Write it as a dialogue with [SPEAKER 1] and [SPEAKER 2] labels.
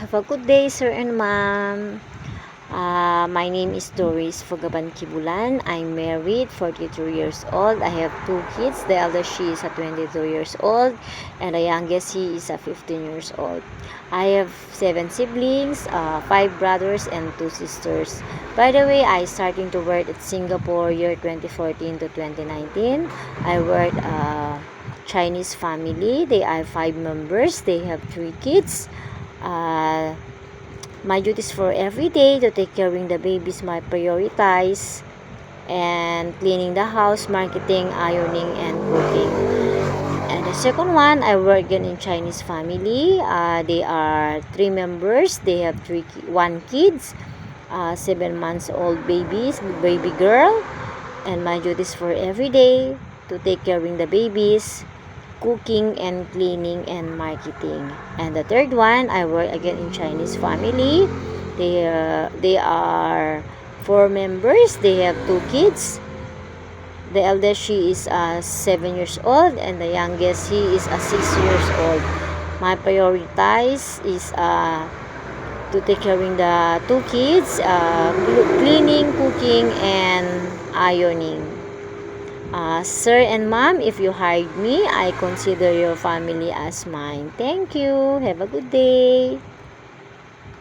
[SPEAKER 1] Have a good day, sir and ma'am. My name is Doris Fogaban Kibulan. I'm married, 42 years old. I have two kids. The eldest, she is 22 years old, and the youngest, he is 15 years old. I have 7 siblings, 5 brothers and 2 sisters. By the way, I starting to work at Singapore year 2014 to 2019. I work Chinese family. They are 5 members. They have 3 kids. My duties for every day to take care of the babies, my prioritize, and cleaning the house, marketing, ironing, and cooking. And the second one, I work in Chinese family. They are 3 members. They have 1 kids, 7 months old baby girl. And my duties for every day to take care of the babies, cooking and cleaning and marketing. And the third one, I work again in Chinese family. They are 4 members. They have 2 kids. The eldest, she is 7 years old, and the youngest, he is 6 years old. My prioritize is to take care of the 2 kids, cleaning, cooking, and ironing. Sir and ma'am, if you hired me, I consider your family as mine. Thank you. Have a good day.